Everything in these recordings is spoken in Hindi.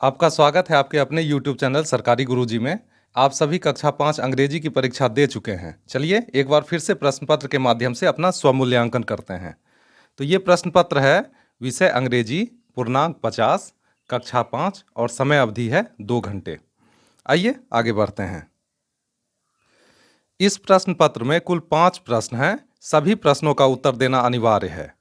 आपका स्वागत है आपके अपने YouTube चैनल सरकारी गुरुजी में। आप सभी कक्षा 5 अंग्रेजी की परीक्षा दे चुके हैं। चलिए एक बार फिर से प्रश्न पत्र के माध्यम से अपना स्वमूल्यांकन करते हैं। तो ये प्रश्न पत्र है विषय अंग्रेजी, पूर्णांक 50, कक्षा 5 और समय अवधि है 2 घंटे। आइए आगे बढ़ते हैं। इस प्रश्न पत्र में कुल 5 प्रश्न हैं। सभी प्रश्नों का उत्तर देना अनिवार्य है।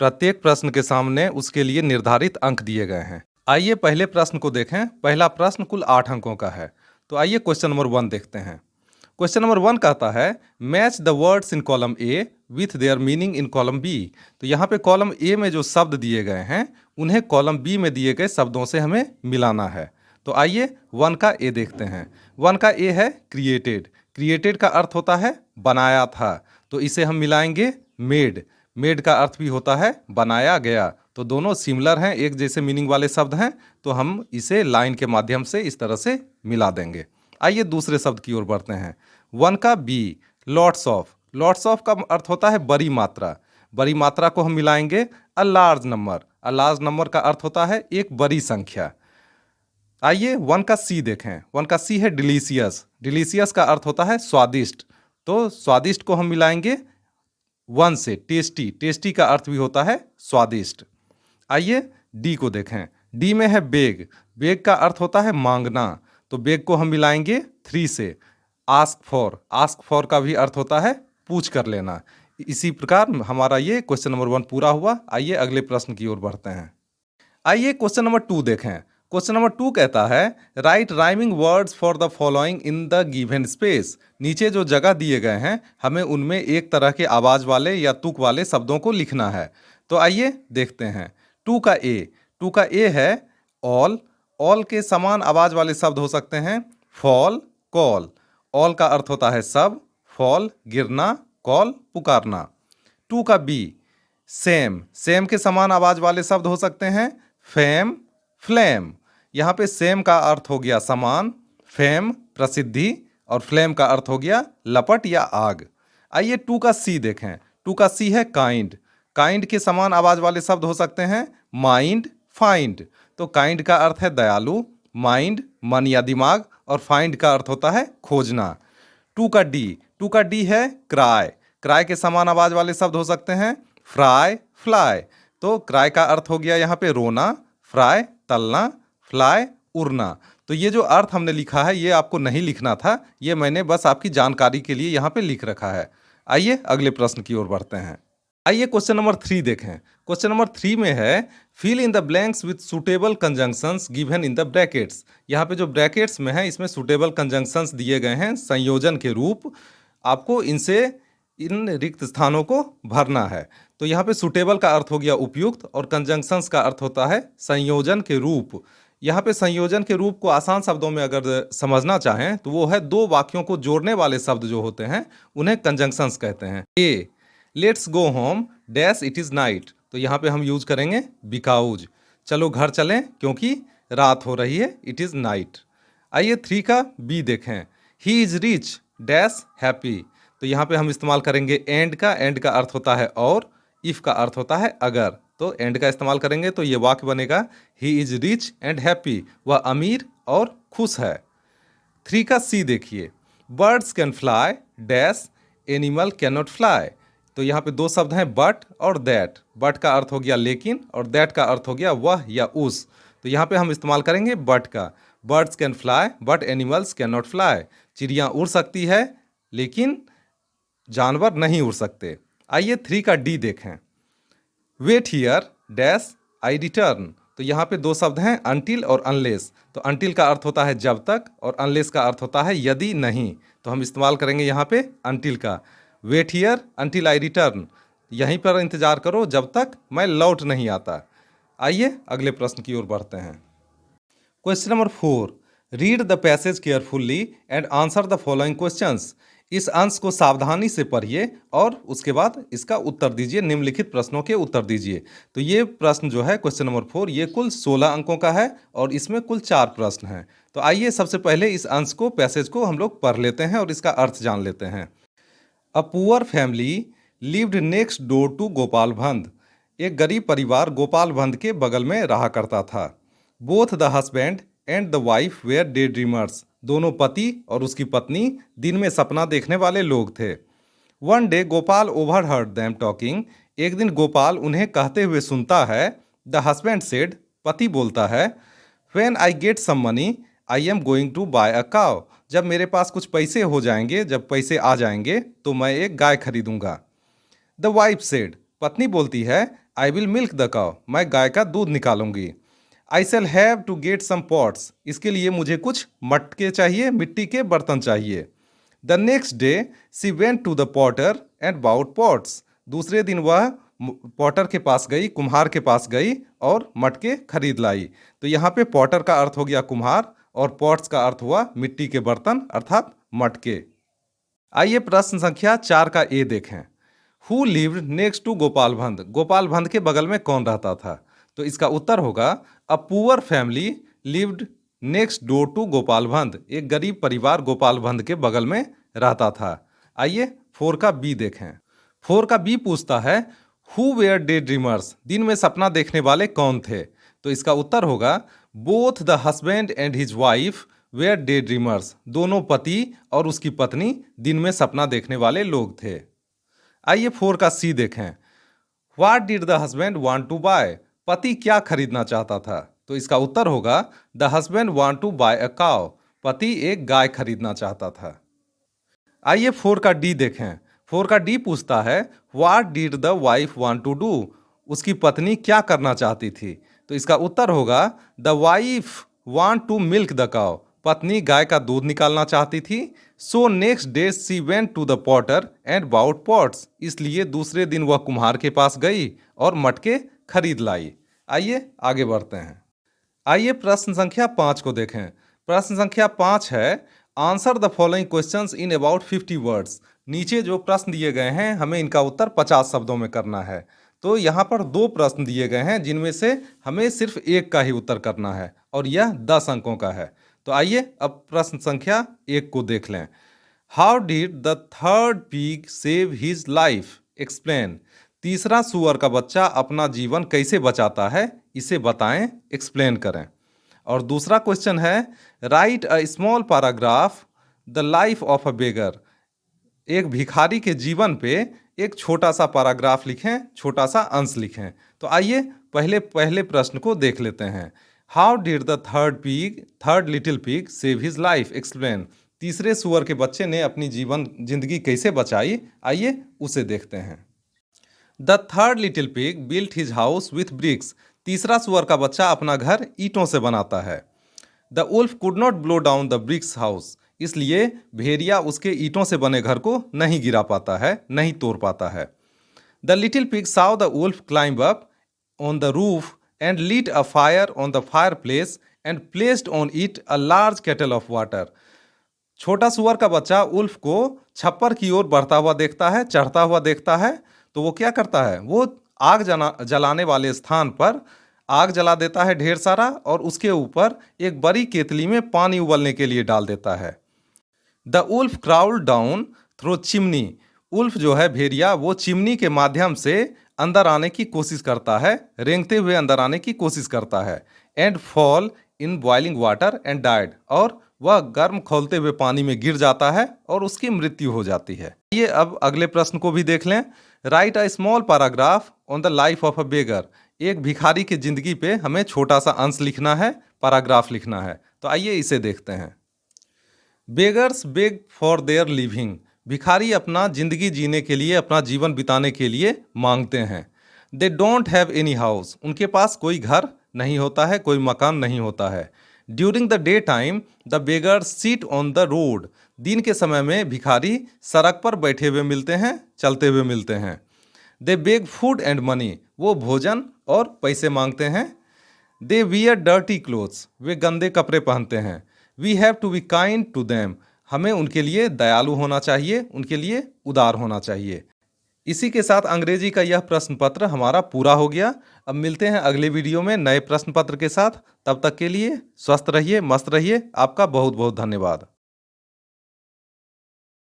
प्रत्येक प्रश्न के सामने उसके लिए निर्धारित अंक दिए गए हैं। आइए पहले प्रश्न को देखें। पहला प्रश्न कुल 8 अंकों का है। तो आइए क्वेश्चन नंबर 1 देखते हैं। क्वेश्चन नंबर 1 कहता है match the words in column A with their meaning in column B. तो यहाँ पे कॉलम ए में जो शब्द दिए गए हैं उन्हें कॉलम बी में दिए गए शब्दों से हमें मिलाना है। तो आइए 1 का ए देखते हैं। 1 का ए है क्रिएटेड। क्रिएटेड का अर्थ होता है बनाया था, तो इसे हम मिलाएंगे मेड। मेड का अर्थ भी होता है बनाया गया। तो दोनों सिमिलर हैं, एक जैसे मीनिंग वाले शब्द हैं, तो हम इसे लाइन के माध्यम से इस तरह से मिला देंगे। आइए दूसरे शब्द की ओर बढ़ते हैं। 1 का B lots of. Lots of का अर्थ होता है बड़ी मात्रा। बड़ी मात्रा को हम मिलाएंगे a large number. A large number का अर्थ होता है एक बड़ी संख्या। आइए 1 का सी देखें। 1 का सी है डिलीशियस। डिलीशियस का अर्थ होता है स्वादिष्ट। तो स्वादिष्ट को हम मिलाएंगे 1 से टेस्टी। टेस्टी का अर्थ भी होता है स्वादिष्ट। आइए डी को देखें। डी में है बेग। बेग का अर्थ होता है मांगना। तो बेग को हम मिलाएंगे 3 से आस्क फॉर। आस्क फॉर का भी अर्थ होता है पूछ कर लेना। इसी प्रकार हमारा ये क्वेश्चन नंबर 1 पूरा हुआ। आइए अगले प्रश्न की ओर बढ़ते हैं। आइए क्वेश्चन नंबर 2 देखें। क्वेश्चन नंबर 2 कहता है right rhyming words for the following in the given space. नीचे जो जगह दिए गए हैं हमें उनमें एक तरह के आवाज वाले या तुक वाले शब्दों को लिखना है। तो आइए देखते हैं। 2 का ए। 2 का ए है ऑल। ऑल के समान आवाज वाले शब्द हो सकते हैं फॉल, कॉल। ऑल का अर्थ होता है सब, फॉल गिरना, कॉल पुकारना। 2 का बी सेम। सेम के समान आवाज वाले शब्द हो सकते हैं फेम, फ्लेम। यहाँ पे सेम का अर्थ हो गया समान, फेम प्रसिद्धि और फ्लेम का अर्थ हो गया लपट या आग। आइए 2 का सी देखें। 2 का सी है काइंड। काइंड के समान आवाज वाले शब्द हो सकते हैं माइंड, फाइंड। तो काइंड का अर्थ है दयालु, माइंड मन या दिमाग और फाइंड का अर्थ होता है खोजना। 2 का डी। 2 का डी है क्राई। क्राई के समान आवाज वाले शब्द हो सकते हैं फ्राई, फ्लाई। तो क्राई का अर्थ हो गया यहाँ पे रोना, फ्राई तलना, फ्लाई उड़ना। तो ये जो अर्थ हमने लिखा है ये आपको नहीं लिखना था, ये मैंने बस आपकी जानकारी के लिए यहाँ पे लिख रखा है। आइए अगले प्रश्न की ओर बढ़ते हैं। आइए क्वेश्चन नंबर 3 देखें। क्वेश्चन नंबर 3 में है fill in the blanks with suitable conjunctions given in the brackets. यहाँ पे जो ब्रैकेट्स में है इसमें सुटेबल कंजंक्शंस दिए गए हैं संयोजन के रूप। आपको इनसे इन रिक्त स्थानों को भरना है। तो यहाँ पे सुटेबल का अर्थ हो गया उपयुक्त और कंजंक्शंस का अर्थ होता है संयोजन के रूप। यहाँ पे संयोजन के रूप को आसान शब्दों में अगर समझना चाहें तो वो है 2 वाक्यों को जोड़ने वाले शब्द जो होते हैं उन्हें कंजंक्शंस कहते हैं। A let's go home dash it is night. तो यहाँ पे हम यूज करेंगे बिकाउज। चलो घर चलें क्योंकि रात हो रही है, इट इज़ नाइट। आइए 3 का बी देखें। He is rich dash happy. तो यहाँ पे हम इस्तेमाल करेंगे एंड का। एंड का अर्थ होता है और, इफ़ का अर्थ होता है अगर। तो एंड का इस्तेमाल करेंगे तो ये वाक्य बनेगा he is rich and happy. वह अमीर और खुश है। 3 का सी देखिए। Birds can fly dash animal can not fly. तो यहाँ पे 2 शब्द हैं बट और दैट। बट का अर्थ हो गया लेकिन और दैट का अर्थ हो गया वह या उस। तो यहाँ पे हम इस्तेमाल करेंगे बट का। Birds can fly but animals can not fly. चिड़िया उड़ सकती है लेकिन जानवर नहीं उड़ सकते। आइए 3 का डी देखें। Wait here dash I return. तो यहाँ पे 2 शब्द हैं अनटिल और अनलेस। तो अनटिल का अर्थ होता है जब तक और अनलेस का अर्थ होता है यदि नहीं। तो हम इस्तेमाल करेंगे यहाँ पे अनटिल का। Wait here until I return. यहीं पर इंतजार करो जब तक मैं लौट नहीं आता। आइए अगले प्रश्न की ओर बढ़ते हैं। Question number 4 read the passage carefully and answer the following questions. इस अंश को सावधानी से पढ़िए और उसके बाद इसका उत्तर दीजिए, निम्नलिखित प्रश्नों के उत्तर दीजिए। तो ये प्रश्न जो है क्वेश्चन नंबर 4 ये कुल 16 अंकों का है और इसमें कुल 4 प्रश्न हैं। तो आइए सबसे पहले इस अंश को पैसेज को हम लोग पढ़ लेते हैं और इसका अर्थ जान लेते हैं। A poor family lived next door to Gopal Bhand. एक गरीब परिवार गोपाल भंद के बगल में रहा करता था। Both the husband and the wife were they dreamers. दोनों पति और उसकी पत्नी दिन में सपना देखने वाले लोग थे। One day Gopal over heard them talking. एक दिन गोपाल उन्हें कहते हुए सुनता है। द हस्बैंड सेड, पति बोलता है, when I get some money I am going to buy a cow. जब मेरे पास कुछ पैसे हो जाएंगे, जब पैसे आ जाएंगे तो मैं एक गाय खरीदूंगा। द वाइफ सेड, पत्नी बोलती है, आई विल मिल्क द काव। मैं गाय का दूध निकालूंगी। I shall have to get some pots. इसके लिए मुझे कुछ मटके चाहिए, मिट्टी के बर्तन चाहिए। The next day she went to the potter and bought pots. दूसरे दिन वह पॉटर के पास गई, कुम्हार के पास गई और मटके खरीद लाई। तो यहाँ पे पॉटर का अर्थ हो गया कुम्हार और पॉट्स का अर्थ हुआ मिट्टी के बर्तन अर्थात मटके। आइए प्रश्न संख्या 4 का ए देखें। Who lived next to Gopal Bhand. Gopal Bhand के बगल में कौन रहता था? तो इसका उत्तर होगा a poor family lived next door to Gopal Bhand. एक गरीब परिवार गोपाल भंद के बगल में रहता था। आइए 4 का बी देखें। 4 का बी पूछता है हु वेयर डे ड्रीमर्स। दिन में सपना देखने वाले कौन थे? तो इसका उत्तर होगा both the husband and his wife were they dreamers. दोनों पति और उसकी पत्नी दिन में सपना देखने वाले लोग थे। आइए 4 का सी देखें। What did the husband want to buy. पति क्या खरीदना चाहता था? तो इसका उत्तर होगा the husband want to buy a cow. पति एक गाय खरीदना चाहता था। आइए 4 का डी देखें। 4 का डी पूछता है what did the wife want to do. उसकी पत्नी क्या करना चाहती थी? तो इसका उत्तर होगा the wife want to milk the cow. पत्नी गाय का दूध निकालना चाहती थी। So next day she went to the potter and bought pots. इसलिए दूसरे दिन वह कुम्हार के पास गई और मटके खरीद लाई। आइए आगे बढ़ते हैं। आइए प्रश्न संख्या 5 को देखें। प्रश्न संख्या 5 है answer the following questions in about 50 words. नीचे जो प्रश्न दिए गए हैं हमें इनका उत्तर 50 शब्दों में करना है। तो यहाँ पर 2 प्रश्न दिए गए हैं जिनमें से हमें सिर्फ एक का ही उत्तर करना है और यह 10 अंकों का है। तो आइए अब प्रश्न संख्या 1 को देख लें। How did the third pig save his life explain. तीसरा सुअर का बच्चा अपना जीवन कैसे बचाता है, इसे बताएं, एक्सप्लेन करें। और दूसरा क्वेश्चन है write a small paragraph the life of a beggar. एक भिखारी के जीवन पे एक छोटा सा पैराग्राफ लिखें, छोटा सा अंश लिखें। तो आइए पहले प्रश्न को देख लेते हैं। How did the third little pig save his life explain. तीसरे सुअर के बच्चे ने अपनी जिंदगी कैसे बचाई, आइए उसे देखते हैं। The third little pig built his house with bricks. तीसरा सुअर का बच्चा अपना घर ईंटों से बनाता है। The wolf could not blow down the bricks house. इसलिए भेड़िया उसके ईंटों से बने घर को नहीं गिरा पाता है, नहीं तोड़ पाता है। The little pig saw the wolf climb up on the roof and lit a fire on the fireplace and placed on it a large kettle of water. छोटा सुअर का बच्चा उल्फ को छप्पर की ओर बढ़ता हुआ देखता है, चढ़ता हुआ देखता है। तो वो क्या करता है, वो आग जलाने वाले स्थान पर आग जला देता है ढेर सारा और उसके ऊपर एक बड़ी केतली में पानी उबलने के लिए डाल देता है। The wolf crawled down through chimney. Wolf जो है भेड़िया, वो चिमनी के माध्यम से अंदर आने की कोशिश करता है, रेंगते हुए अंदर आने की कोशिश करता है। And fall in boiling water and died. और वह गर्म खौलते हुए पानी में गिर जाता है और उसकी मृत्यु हो जाती है। ये अब अगले प्रश्न को भी देख लें। Write a small paragraph on the life of a beggar. एक भिखारी की जिंदगी पे हमें छोटा सा अंश लिखना है, पैराग्राफ लिखना है। तो आइए इसे देखते हैं। Beggars bag for their living. भिखारी अपना जिंदगी जीने के लिए, अपना जीवन बिताने के लिए मांगते हैं। They don't have any house. उनके पास कोई घर नहीं होता है, कोई मकान नहीं होता है। During the day time the beggars seat on the road. दिन के समय में भिखारी सड़क पर बैठे हुए मिलते हैं, चलते हुए मिलते हैं। They beg food and money. वो भोजन और पैसे मांगते हैं। They wear dirty clothes. वे गंदे कपड़े पहनते हैं। We have to be kind to them. हमें उनके लिए दयालु होना चाहिए, उनके लिए उदार होना चाहिए। इसी के साथ अंग्रेजी का यह प्रश्न पत्र हमारा पूरा हो गया। अब मिलते हैं अगले वीडियो में नए प्रश्न पत्र के साथ। तब तक के लिए स्वस्थ रहिए, मस्त रहिए। आपका बहुत बहुत धन्यवाद।